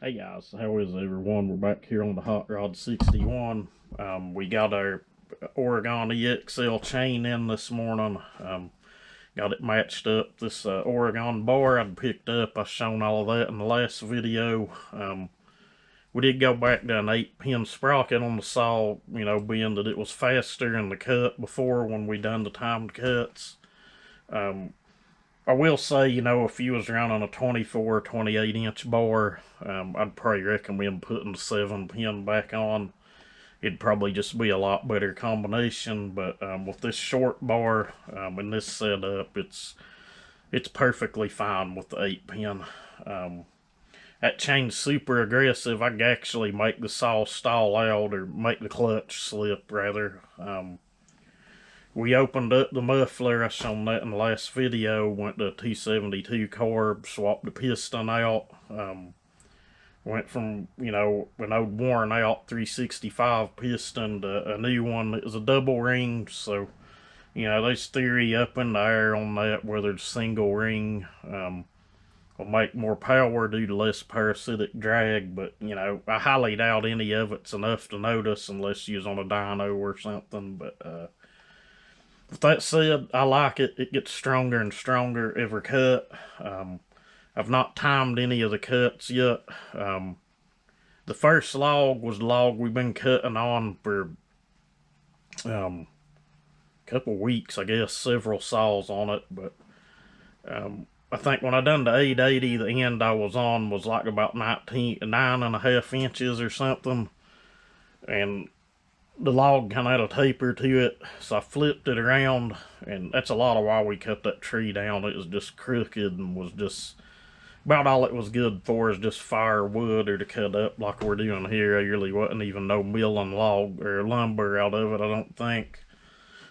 Hey guys, how is everyone? We're back here on the Hot Rod 61. We got our Oregon EXL chain in this morning. Got it matched up. This Oregon bar I'd picked up. I shown all of that in the last video. We did go back to an 8-pin sprocket on the saw, you know, being that it was faster in the cut before when we done the timed cuts. I will say, you know, if you was running a 24 or 28 inch bar, I'd probably recommend putting the 7-pin back on. It'd probably just be a lot better combination, but with this short bar and this setup, it's perfectly fine with the 8-pin. That chain's super aggressive. I could actually make the saw stall out, or make the clutch slip rather. We opened up the muffler. I shown that in the last video. Went to 272 carb, swapped the piston out. Went from, you know, an old worn out 365 piston to a new one that was a double ring. So, you know, there's theory up in the air on that, whether it's single ring will make more power due to less parasitic drag. But, you know, I highly doubt any of it's enough to notice unless you're on a dyno or something. But, with that said, I like it. It gets stronger and stronger every cut. I've not timed any of the cuts yet. The first log was the log we've been cutting on for a couple weeks, I guess, several saws on it. But I think when I done the 880, the end I was on was like about 9.5 inches or something. And the log kind of had a taper to it, so I flipped it around, and that's a lot of why we cut that tree down. It was just crooked and was just about all it was good for is just firewood or to cut up like we're doing here. There really wasn't even no milling log or lumber out of it, I don't think.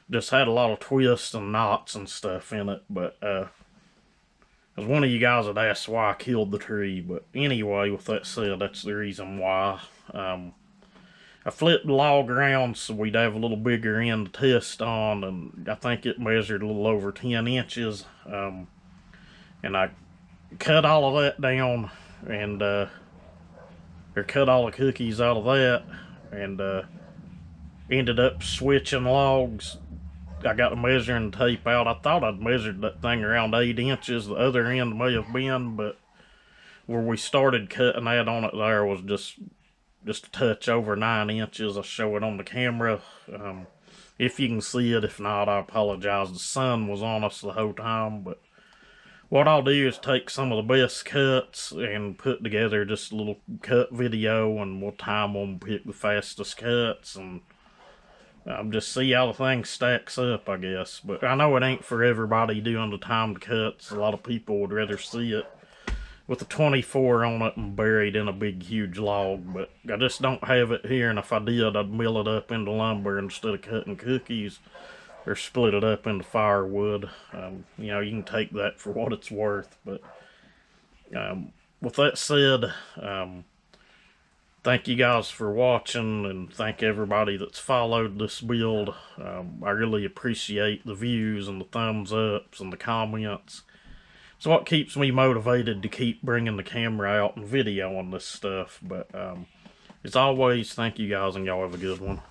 Just had a lot of twists and knots and stuff in it. But as one of you guys had asked why I killed the tree, but anyway, with that said, that's the reason why. I flipped the log around so we'd have a little bigger end to test on, and I think it measured a little over 10 inches. And I cut all of that down, and or cut all the cookies out of that, and ended up switching logs. I got the measuring tape out. I thought I'd measured that thing around 8 inches. The other end may have been, but where we started cutting that on it there was just a touch over 9 inches. I'll show it on the camera if you can see it. If not, I apologize. The sun was on us the whole time. But what I'll do is take some of the best cuts and put together just a little cut video, and we'll time them, pick the fastest cuts, and just see how the thing stacks up, I guess. But I know it ain't for everybody doing the timed cuts. A lot of people would rather see it with a 24 on it and buried in a big huge log, but I just don't have it here, and if I did, I'd mill it up into lumber instead of cutting cookies, or split it up into firewood. You know, you can take that for what it's worth. But with that said, thank you guys for watching, and thank everybody that's followed this build. I really appreciate the views and the thumbs ups and the comments. It's what keeps me motivated to keep bringing the camera out and videoing this stuff. But as always, thank you guys, and y'all have a good one.